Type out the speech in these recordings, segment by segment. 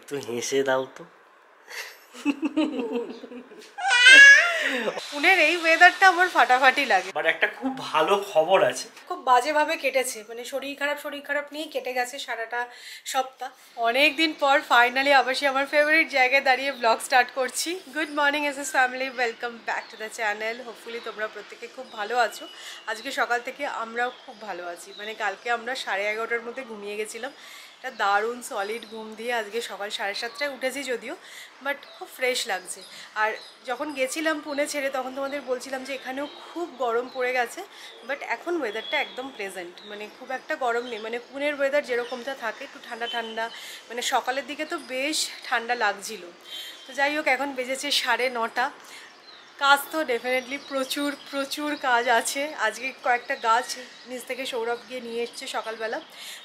একটু হেসে দাও তো। পুনের এই ওয়েদারটা আমার ফাটাফাটি লাগে। বাট একটা খুব ভালো খবর আছে, খুব বাজেভাবে কেটেছে, মানে শরীর খারাপ নিয়েই কেটে গেছে সারাটা সপ্তাহ। অনেক দিন পর ফাইনালি আবার আমার ফেভারিট জায়গায় দাঁড়িয়ে ব্লগ স্টার্ট করছি। Good morning SS family, welcome back to the channel. Hopefully তোমরা প্রত্যেকে খুব ভালো আছো। আজকে সকাল থেকে আমরাও খুব ভালো আছি। মানে কালকে আমরা 11:30টার মধ্যে ঘুমিয়ে গেছিলাম, একটা দারুণ সলিড ঘুম দিয়ে আজকে সকাল 7:30টায় উঠেছি যদিও, বাট খুব ফ্রেশ লাগছে। আর যখন গেছিলাম পুনে ছেড়ে তখন তোমাদের বলছিলাম যে এখানেও খুব গরম পড়ে গেছে, বাট এখন ওয়েদারটা একদম প্লেজেন্ট, মানে খুব একটা গরম নেই। মানে পুনের ওয়েদার যেরকমটা থাকে একটু ঠান্ডা ঠান্ডা, মানে সকালের দিকে তো বেশ ঠান্ডা লাগছিল। তো যাই হোক, এখন বেজেছে 9:30। কাজ তো ডেফিনেটলি প্রচুর প্রচুর কাজ আছে। আজকে কয়েকটা গাছ নিচ থেকে সৌরভ গিয়ে নিয়ে এসছে সকালবেলা।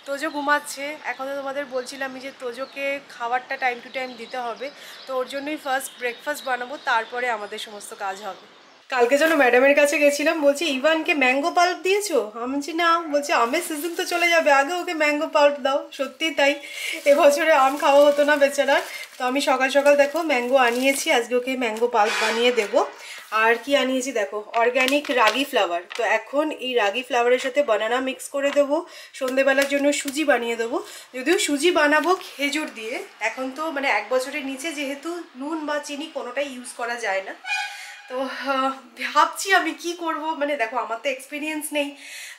তোজো ঘুমাচ্ছে। এখন তো তোমাদের বলছিলাম যে তোজোকে খাবারটা টাইম টু টাইম দিতে হবে, তো ওর জন্যই ফার্স্ট ব্রেকফাস্ট বানাবো, তারপরে আমাদের সমস্ত কাজ হবে। কালকে যেন ম্যাডামের কাছে গেছিলাম, বলছি ইভানকে ম্যাঙ্গো পাল্প দিয়েছো? আমি বলছি না। বলছি আমের সিজন তো চলে যাবে, আগে ওকে ম্যাঙ্গো পাল্প দাও। সত্যি তাই, এবছরে আম খাওয়া হতো না বেচারার। তো আমি সকাল সকাল দেখো ম্যাঙ্গো আনিয়েছি, আজকে ওকে ম্যাঙ্গো পাল্প বানিয়ে দেবো। আর কি আনিয়েছি দেখো, অর্গ্যানিক রাগি ফ্লাওয়ার। তো এখন এই রাগি ফ্লাওয়ারের সাথে বানানা মিক্স করে দেবো। সন্ধেবেলার জন্য সুজি বানিয়ে দেবো, যদিও সুজি বানাবো খেজুর দিয়ে। এখন তো মানে 1 বছরের নিচে যেহেতু নুন বা চিনি কোনোটাই ইউজ করা যায় না, তো ভাবছি আমি কি করব। মানে দেখো আমার তো এক্সপিরিয়েন্স নেই,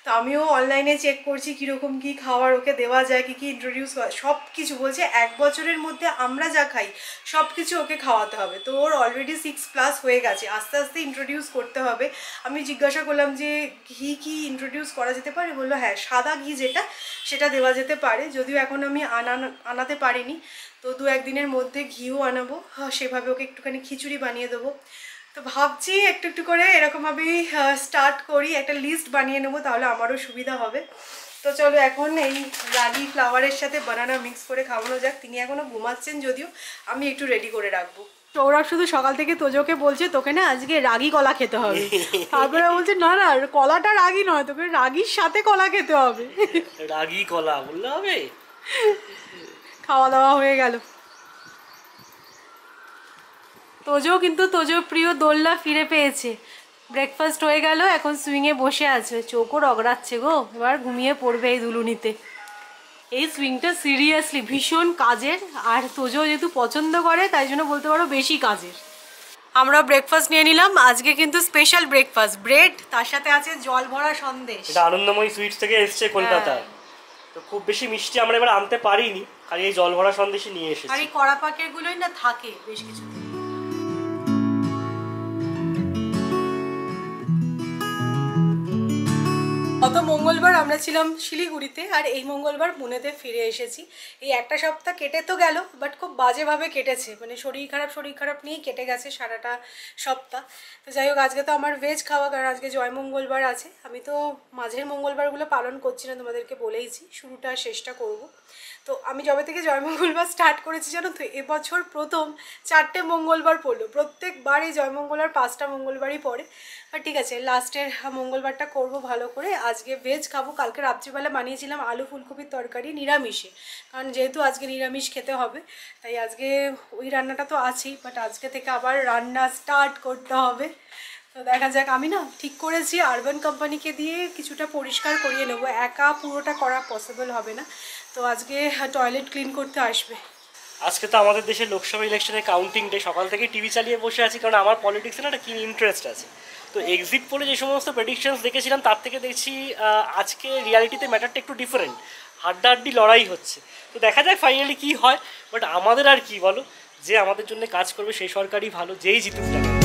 তো আমিও অনলাইনে চেক করছি কীরকম কী খাবার ওকে দেওয়া যায়, কী কী ইন্ট্রোডিউস করা, সব কিছু বলছে 1 বছরের মধ্যে আমরা যা খাই সব কিছু ওকে খাওয়াতে হবে। তো ওর অলরেডি 6+ হয়ে গেছে, আস্তে আস্তে ইন্ট্রোডিউস করতে হবে। আমি জিজ্ঞাসা করলাম যে ঘি কি ইন্ট্রোডিউস করা যেতে পারে, বললো হ্যাঁ, সাদা ঘি যেটা সেটা দেওয়া যেতে পারে। যদিও এখন আমি আনাতে পারিনি, তো 2-1 দিনের মধ্যে ঘিও আনাবো। সেভাবে ওকে একটুখানি খিচুড়ি বানিয়ে দেবো। তো ভাবছি একটু একটু করে এরকমভাবেই স্টার্ট করি, একটা লিস্ট বানিয়ে নেবো, তাহলে আমারও সুবিধা হবে। তো চলো এখন এই রাগি ফ্লাওয়ারের সাথে বানানা মিক্স করে খাওয়ানো যাক। তিনি এখনও ঘুমাচ্ছেন যদিও, আমি একটু রেডি করে রাখবো। সৌরভ শুধু সকাল থেকে তোজোকে বলছে তোকে না আজকে রাগি কলা খেতে হবে। তারপরে বলছে না না, কলাটা রাগি নয়, তোকে রাগির সাথে কলা খেতে হবে। রাগি কলা বললে হবে? খাওয়া দাওয়া হয়ে গেল। তোজো কিন্তু তোজোর প্রিয় দোলনা ফিরে পেয়েছে। ব্রেকফাস্ট হয়ে গেল, এখন সুইংয়ে বসে আছে, চোখও রগড়াচ্ছে গো, এবার ঘুমিয়ে পড়বে এই দুলুনিতে। এই সুইংটা সিরিয়াসলি ভীষণ কাজের, আর তোজো যেহেতু পছন্দ করে তাই জন্য বলতে পারো বেশি কাজের। আমরা ব্রেকফাস্ট নিয়ে নিলাম, আজকে কিন্তু স্পেশাল ব্রেকফাস্ট, ব্রেড, তার সাথে আছে জল ভরা সন্দেশ। এটা আনন্দময়ী সুইটস থেকে এসছে কলকাতায়। তো খুব বেশি মিষ্টি আমরা এবার আনতে পারিনি, খালি এই জল ভরা সন্দেশই নিয়ে এসেছি। আর এই কড়া পাকের গুলোই না থাকে বেশ কিছু। গত মঙ্গলবার আমরা ছিলাম শিলিগুড়িতে, আর এই মঙ্গলবার পুনেতে ফিরে এসেছি। এই একটা সপ্তাহ কেটে তো গেল, বাট খুব বাজেভাবে কেটেছে, মানে শরীর খারাপ নিয়েই কেটে গেছে সারাটা সপ্তাহ। তো যাই হোক, আজকে তো আমার ভেজ খাওয়া, কারণ আজকে জয় মঙ্গলবার আছে। আমি তো মাঝের মঙ্গলবারগুলো পালন করছি না, তোমাদেরকে বলেইছি, শুরুটা শেষটা করব। তো আমি যবে থেকে জয় মঙ্গলবার স্টার্ট করেছি জানো তো, এবছর প্রথম 4টে মঙ্গলবার পড়লো। প্রত্যেকবারই জয় মঙ্গলবার 5টা মঙ্গলবারই পড়ে, আর ঠিক আছে লাস্টের মঙ্গলবারটা করব ভালো করে। আজকে ভেজ খাবো। কালকে রাত্রিবেলা বানিয়েছিলাম আলু ফুলকপির তরকারি নিরামিষে, কারণ যেহেতু আজকে নিরামিষ খেতে হবে, তাই আজকে ওই রান্নাটা তো আছেই, বাট আজকে থেকে আবার রান্না স্টার্ট করতে হবে। তো দেখা যাক। আমি না ঠিক করেছি আরবান কোম্পানিকে দিয়ে কিছুটা পরিষ্কার করিয়ে নেবো, একা পুরোটা করা পসিবল হবে না। তো আজকে টয়লেট ক্লিন করতে আসবে। আজকে তো আমাদের দেশের লোকসভা ইলেকশনের কাউন্টিং ডে, সকাল থেকে টিভি চালিয়ে বসে আছি, কারণ আমার পলিটিক্সে না একটা কি ইন্টারেস্ট আছে। তো এক্সিট পোলে যে সমস্ত প্রেডিকশনস দেখেছিলাম তার থেকে দেখছি আজকে রিয়ালিটিতে ম্যাটারটা একটু ডিফারেন্ট, হাড্ডাহাড্ডি লড়াই হচ্ছে। তো দেখা যাক ফাইনালি কী হয়। বাট আমাদের আর কি বলো, যে আমাদের জন্য কাজ করবে সেই সরকারই ভালো, যেই জিতুক না কেন।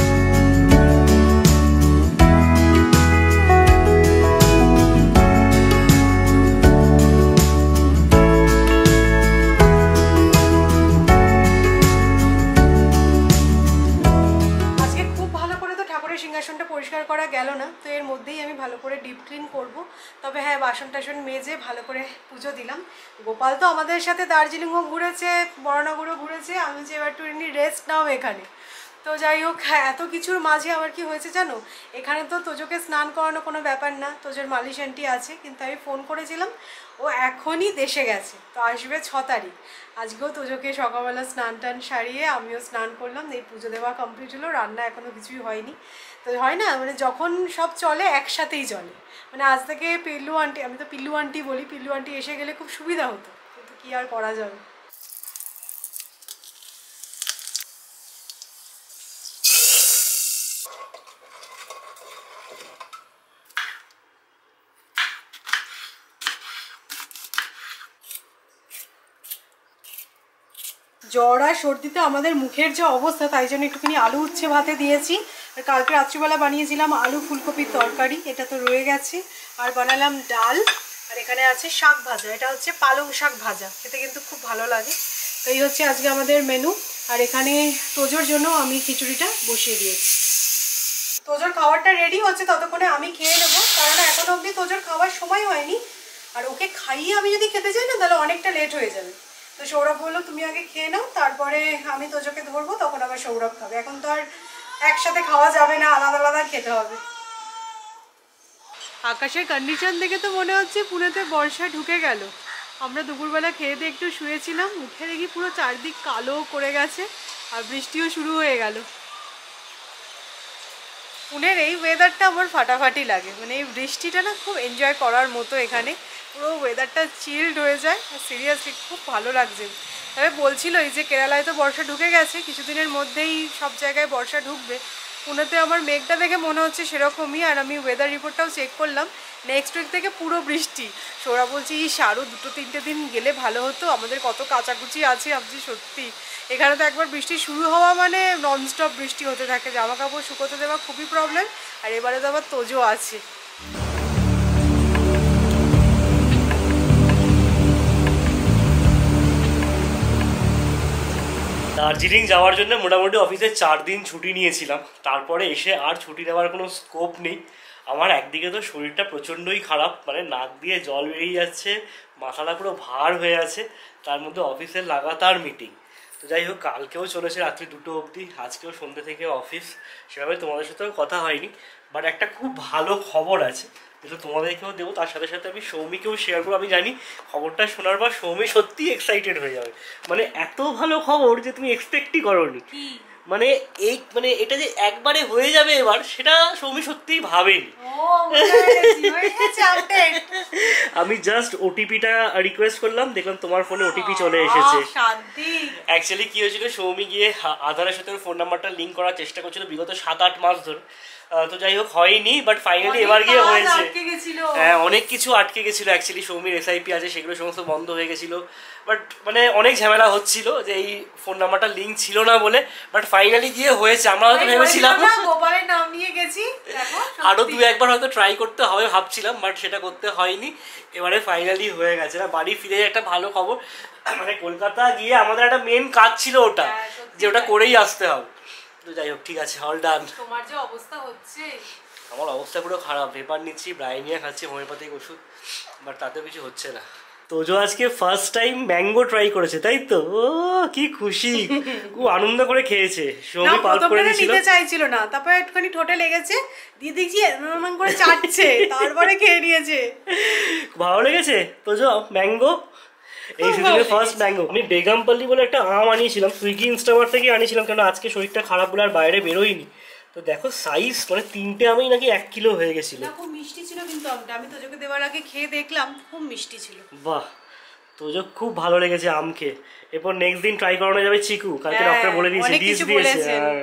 সিংহাসনটা পরিষ্কার করা গেল না, তো এর মধ্যেই আমি ভালো করে ডিপ ক্লিন করব। তবে হ্যাঁ, বাসন টাসন মেজে ভালো করে পুজো দিলাম। গোপাল তো আমাদের সাথে দার্জিলিংও ঘুরেছে, বড়নগরও ঘুরেছে, আমি যে এবার একটু রেস্ট নাও এখানে। তো যাই হোক, হ্যাঁ, এত কিছুর মাঝে আবার কি হয়েছে জানো, এখানে তো তোজোকে স্নান করানো কোনো ব্যাপার না, তোজোর মালিশ আন্টি আছে, কিন্তু আমি ফোন করেছিলাম, ও এখনই দেশে গেছে, তো আসবে 6 তারিখ। আজকেও তোজোকে সকালবেলা স্নান টান সারিয়ে আমিও স্নান করলাম, এই পুজো দেওয়া কমপ্লিট হলো, রান্না এখনও কিছুই হয়নি। তো হয় না, মানে যখন সব চলে একসাথেই চলে, মানে আজ থেকে পিল্লু আন্টি, আমি তো পিল্লু আন্টি বলি, পিল্লু আন্টি এসে গেলে খুব সুবিধা হতো, কিন্তু কি আর করা যাবে। জ্বর আর সর্দিতে আমাদের মুখের যে অবস্থা, তাই জন্য একটুখানি আলু উচ্ছে ভাতে দিয়েছি। আর কালকে রাত্রিবেলা বানিয়েছিলাম আলু ফুলকপির তরকারি, এটা তো রয়ে গেছে। আর বানালাম ডাল, আর এখানে আছে শাক ভাজা, এটা হচ্ছে পালং শাক ভাজা, খেতে কিন্তু খুব ভালো লাগে। তো এই হচ্ছে আজকে আমাদের মেনু। আর এখানে তোজোর জন্য আমি খিচুড়িটা বসিয়ে দিয়েছি। তোজোর খাবারটা রেডি হচ্ছে, ততক্ষণে আমি খেয়ে নেবো, কারণ এখন অবধি তোজোর খাওয়ার সময় হয়নি। আর ওকে খাইয়ে আমি যদি খেতে যাই না, তাহলে অনেকটা লেট হয়ে যাবে। তো সৌরভ বললো তুমি আগে খেয়ে নাও, তারপরে আমি তোজোকে ধরবো, তখন আবার সৌরভ খাবে। এখন তো আর একসাথে খাওয়া যাবে না, আলাদা আলাদা খেতে হবে। আকাশের কন্ডিশন দেখে তো মনে হচ্ছে পুনেতে বর্ষা ঢুকে গেল। আমরা দুপুরবেলা খেয়ে দিয়ে একটু শুয়েছিলাম, উঠে দেখি পুরো চারদিক কালো করে গেছে, আর বৃষ্টিও শুরু হয়ে গেল। পুনের এই ওয়েদারটা আমার ফাটাফাটি লাগে, মানে এই বৃষ্টিটা না খুব এনজয় করার মতো। এখানে পুরো ওয়েদারটা চিল্ড হয়ে যায়, আর সিরিয়াসলি খুব ভালো লাগছে। তবে বলছিল এই যে কেরালায় তো বর্ষা ঢুকে গেছে, কিছুদিনের মধ্যেই সব জায়গায় বর্ষা ঢুকবে। পুনেতে আমার মেঘটা দেখে মনে হচ্ছে সেরকমই। আর আমি ওয়েদার রিপোর্টটাও চেক করলাম, নেক্সট উইক থেকে পুরো বৃষ্টি। সোরা বলছি আরও 2-3 দিন গেলে ভালো হতো, আমাদের কত কাচাকুচি আছে। ভাবছি সত্যি এখানে তো একবার বৃষ্টি শুরু হওয়া মানে ননস্টপ বৃষ্টি হতে থাকে, জামা কাপড় শুকোতে দেওয়া খুবই প্রবলেম। আর এবারে তো আবার তোজো আছে। দার্জিলিং যাওয়ার জন্য মোটামুটি অফিসে 4 দিন ছুটি নিয়েছিলাম, তারপরে এসে আর ছুটি নেওয়ার কোনো স্কোপ নেই। আমার একদিকে তো শরীরটা প্রচণ্ডই খারাপ, মানে নাক দিয়ে জল বেরিয়ে যাচ্ছে, মাথাটা পুরো ভার হয়ে আছে, তার মধ্যে অফিসের লাগাতার মিটিং। তো যাই হোক, কালকেও চলেছে রাত্রি 2টো অবধি, আজকেও সন্ধ্যে থেকে অফিস, সেভাবে তোমাদের সাথেও কথা হয়নি। বাট একটা খুব ভালো খবর আছে, যেটা তোমাদেরকেও দেবো, তার সাথে সাথে আমি সৌমিকেও শেয়ার করবো। আমি জানি খবরটা শোনার পর সৌমি সত্যিই এক্সাইটেড হয়ে যাবে, মানে এত ভালো খবর যে তুমি এক্সপেক্টই করোনি। মানে এটা যে একবারে হয়ে যাবে এবার, সেটা সৌমি সত্যিই ভাবেনি। আমি জাস্ট ওটিপিটা রিকোয়েস্ট করলাম, দেখলাম তোমার ফোনে ওটিপি চলে এসেছে। অ্যাকচুয়ালি কি হয়েছিল, সৌমি গিয়ে আধারের সাথে ফোন নাম্বারটা লিঙ্ক করার চেষ্টা করছিল বিগত 7-8 মাস ধরে। তো যাই হোক হয়নি, বাট ফাইনালি এবার গিয়ে হয়েছে। হ্যাঁ, অনেক কিছু আটকে গেছিলো। অ্যাকচুয়ালি সৌমির এসআইপি আছে, সেগুলো সমস্ত বন্ধ হয়ে গেছিলো। বাট মানে অনেক ঝামেলা হচ্ছিল যে এই ফোন নাম্বারটা লিঙ্ক ছিল না বলে, বাট ফাইনালি গিয়ে হয়েছে। আমরা হয়তো ভেবেছিলাম গোপালের নাম নিয়ে গেছি, আরো 2-1 বার হয়তো ট্রাই করতে হবে ভাবছিলাম, বাট সেটা করতে হয়নি। এবারে ফাইনালি হয়ে গেছে। না, বাড়ি ফিরে একটা ভালো খবর, মানে কলকাতা গিয়ে আমাদের একটা মেন কাজ ছিল ওটা, যে ওটা করেই আসতে হবে। তো যাই হোক, ঠিক আছে, অল ডান। তোমার যে অবস্থা হচ্ছে, আমার অবস্থা পুরো খারাপ। ভেপার নিচ্ছি, ব্রাইনিয়া খাচ্ছি, হোমিওপ্যাথিক ওষুধ, বাট তাতেও কিছু হচ্ছে না। তোজো আজকে ফার্স্ট টাইম ম্যাঙ্গো ট্রাই করেছে, তাই তো? ও কি খুশি, খুব আনন্দ করে খেয়েছে। সৌমি পাল্প করে দিয়েছিল, নিতে চাইছিল না, তারপরে একটুখানি ঠোঁটে লেগেছে, দিয়ে দেখছি এমন করে চাটছে, তারপরে খেয়ে নিয়েছে। ভালো লেগেছে তোজো ম্যাঙ্গো, এই সিজনের ফার্স্ট ম্যাঙ্গো। আমি বেগমপল্লি বলে একটা আম আনিয়েছিলাম, সুইগি ইনস্টামার্ট থেকে আনিয়েছিলাম, কেন আজকে শরীরটা খারাপ বলে আর বাইরে বেরোইনি। তো দেখো সাইজ, মানে 3টে আমি নাকি 1 কিলো হয়ে গেছিল। খুব মিষ্টি ছিল কিন্তু আমটা, আমি তোজোকে দেওয়ার আগে খেয়ে দেখলাম, খুব মিষ্টি ছিল। বাহ, তোজো খুব ভালো লেগেছে আম খেয়ে। এরপর নেক্সট দিন ট্রাই করানো যাবে চিকু, কালকে ডক্টর বলে দিয়েছে, ডিশ দিয়েছে। আর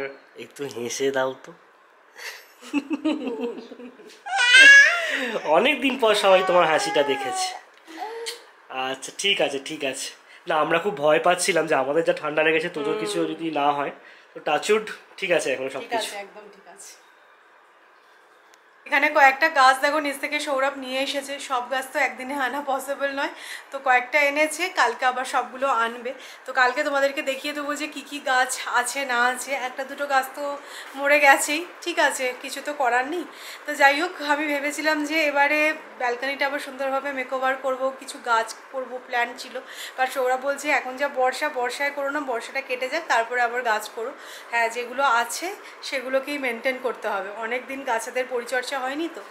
একটু হেসে দাও তো। অনেকদিন পর সবাই তোমার হাসিটা দেখেছে। আচ্ছা ঠিক আছে, ঠিক আছে। না, আমরা খুব ভয় পাচ্ছিলাম যে আমাদের যা ঠান্ডা লেগেছে তোজোর কিছু যদি না হয়। তো টাচউড ঠিক আছে এখন সব কিছু। একদম ঠিক আছে। এখানে কয়েকটা গাছ দেখো নিচ থেকে সৌরভ নিয়ে এসেছে, সব গাছ তো একদিনে আনা পসিবল নয়, তো কয়েকটা এনেছে, কালকে আবার সবগুলো আনবে। তো কালকে তোমাদেরকে দেখিয়ে দেবো যে কী কী গাছ আছে না আছে। একটা দুটো গাছ তো মরে গেছেই, ঠিক আছে, কিছু তো করার নেই। তো যাই হোক, আমি ভেবেছিলাম যে এবারে ব্যালকনিটা আবার সুন্দরভাবে মেকওভার করব, কিছু গাছ করব প্ল্যান ছিল। কারণ সৌরভ বলছে এখন যা বর্ষায় করো না, বর্ষাটা কেটে যাক তারপরে আবার গাছ করো। হ্যাঁ, যেগুলো আছে সেগুলোকেই মেনটেন করতে হবে, অনেক দিন গাছেদের পরিচর্যা হয়নি। তো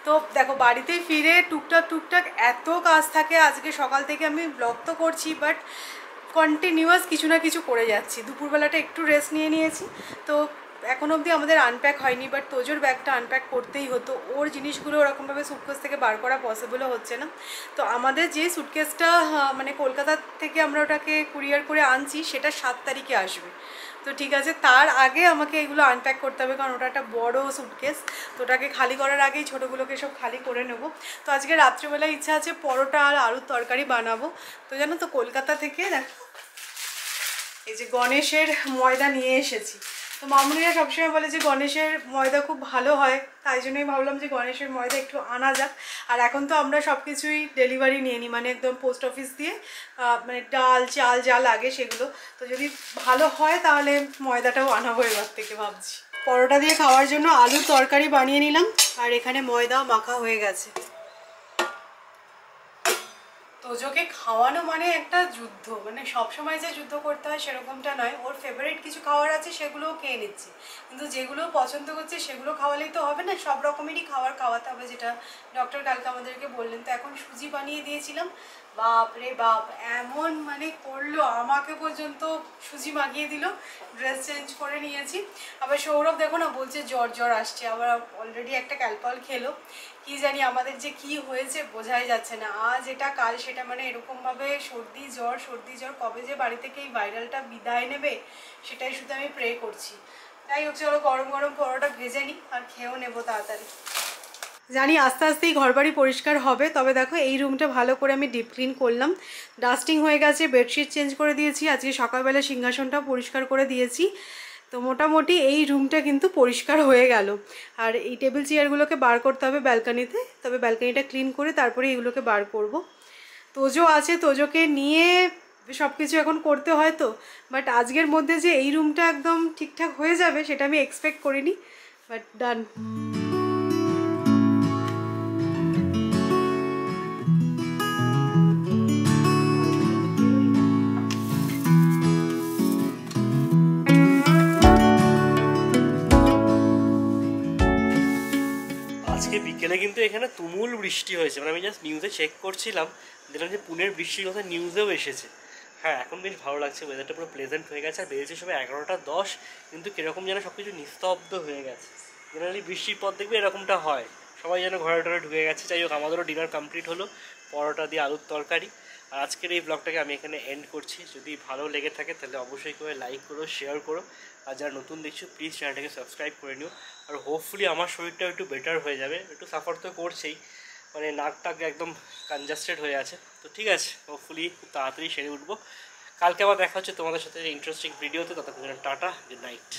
তো দেখো, বাড়িতে ফিরে টুকটাক এত কাজ থাকে। আজকে সকাল থেকে আমি ব্লগ তো করছি, বাট কন্টিনিউয়াস কিছু না কিছু করে যাচ্ছি। দুপুরবেলাটা একটু রেস্ট নিয়ে নিয়েছি। তো এখন অবধি আমাদের আনপ্যাক হয়নি, বাট তোজোর ব্যাগটা আনপ্যাক করতেই হতো। ওর জিনিসগুলো ওরকমভাবে সুটকেস থেকে বার করা পসিবলও হচ্ছে না। তো আমাদের যে সুটকেসটা মানে কলকাতা থেকে আমরা ওটাকে কুরিয়ার করে আনছি, সেটা 7 তারিখে আসবে। তো ঠিক আছে, তার আগে আমাকে এগুলো আনপ্যাক করতে হবে, কারণ ওটা একটা বড় সুটকেস। তো ওটাকে খালি করার আগেই ছোটোগুলোকে সব খালি করে নেব। তো আজকে রাত্রিবেলা ইচ্ছা আছে পরোটা আর আলুর তরকারি বানাবো। তো জানো তো, কলকাতা থেকে দেখো এই যে গণেশের ময়দা নিয়ে এসেছি। তো মামুনিরা সবসময় বলে যে গণেশের ময়দা খুব ভালো হয়, তাই জন্যই ভাবলাম যে গণেশের ময়দা একটু আনা যাক। আর এখন তো আমরা সব কিছুই ডেলিভারি নিয়ে নিই, মানে একদম পোস্ট অফিস দিয়ে, মানে ডাল চাল যা লাগে সেগুলো। তো যদি ভালো হয় তাহলে ময়দাটাও আনাবো এবার থেকে ভাবছি। পরোটা দিয়ে খাওয়ার জন্য আলুর তরকারি বানিয়ে নিলাম, আর এখানে ময়দাও মাখা হয়ে গেছে। তোজোকে খাওয়ানো মানে একটা যুদ্ধ, মানে সবসময় যে যুদ্ধ করতে হয় সেরকমটা নয়। ওর ফেভারিট কিছু খাওয়ার আছে, সেগুলোও খেয়ে নিচ্ছে, কিন্তু যেগুলো পছন্দ করছে সেগুলো খাওয়ালেই তো হবে না, সব রকমেরই খাওয়াতে হবে, যেটা ডক্টর কালকে আমাদেরকে বললেন। তো এখন সুজি বানিয়ে দিয়েছিলাম, বাপ রে বাপ, এমন মানে করলো, আমাকে পর্যন্ত সুজি মাখিয়ে দিল। ড্রেস চেঞ্জ করে নিয়েছি। আবার সৌরভ দেখো না, বলছে জ্বর আসছে, আবার অলরেডি একটা ক্যালপল খেলো। কি জানি আমাদের যে কি হয়েছে বোঝাই যাচ্ছে না, আজ এটা কাল সেটা, মানে এরকমভাবে সর্দি জ্বর কবে যে বাড়ি থেকে এই ভাইরালটা বিদায় নেবে সেটাই শুধু আমি প্রে করছি। যাই হোক, চলো গরম গরম পরোটা ভেজে নিই আর খেয়েও নেবো তাড়াতাড়ি। জানি আস্তে আস্তেই ঘরবাড়ি পরিষ্কার হবে, তবে দেখো এই রুমটা ভালো করে আমি ডিপ ক্লিন করলাম, ডাস্টিং হয়ে গেছে, বেডশিট চেঞ্জ করে দিয়েছি, আজকে সকালবেলা সিংহাসনটাও পরিষ্কার করে দিয়েছি। তো মোটামুটি এই রুমটা কিন্তু পরিষ্কার হয়ে গেল। আর এই টেবিল চেয়ারগুলোকে বার করতে হবে ব্যালকানিতে, তবে ব্যালকানিটা ক্লিন করে তারপরে এগুলোকে বার করব। তোজো আছে, তোজোকে নিয়ে সব কিছু এখন করতে হয়। তো বাট আজকের মধ্যে যে এই রুমটা একদম ঠিকঠাক হয়ে যাবে সেটা আমি এক্সপেক্ট করিনি, বাট ডান। আজকে বিকেলে কিন্তু এখানে তুমুল বৃষ্টি হয়েছে, মানে আমি জাস্ট নিউজে চেক করছিলাম, দেখলাম যে পুনের বৃষ্টির কথা নিউজেও এসেছে। হ্যাঁ, এখন বেশ ভালো লাগছে, ওয়েদারটা পুরো প্লেজেন্ট হয়ে গেছে। আর বেরিয়েছে সবাই 11টা 10, কিন্তু কীরকম যেন সব কিছু নিস্তব্ধ হয়ে গেছে। জেনারেলি বৃষ্টির পর দেখবে এরকমটা হয়, সবাই যেন ঘরে টরে ঢুকে গেছে। যাই হোক, আমাদেরও ডিনার কমপ্লিট হলো, পরোটা দিয়ে আলুর তরকারি। আর আজকের এই ব্লগটাকে আমি এখানে এন্ড করছি। যদি ভালো লেগে থাকে তাহলে অবশ্যই করে লাইক করো, শেয়ার করো, আর যারা নতুন দেখছো প্লিজ চ্যানেলটাকে সাবস্ক্রাইব করে নিও। আর হোপফুলি আমার শরীরটাও একটু বেটার হয়ে যাবে, একটু সাফার তো করছেই, মানে নাক টাক একদম কনজাস্টেড হয়ে আছে। তো ঠিক আছে, হোপফুলি খুব তাড়াতাড়ি সেরে উঠবো। কালকে আবার দেখা হচ্ছে তোমাদের সাথে ইন্টারেস্টিং ভিডিওতে, ততক্ষণ টাটা, গুড নাইট।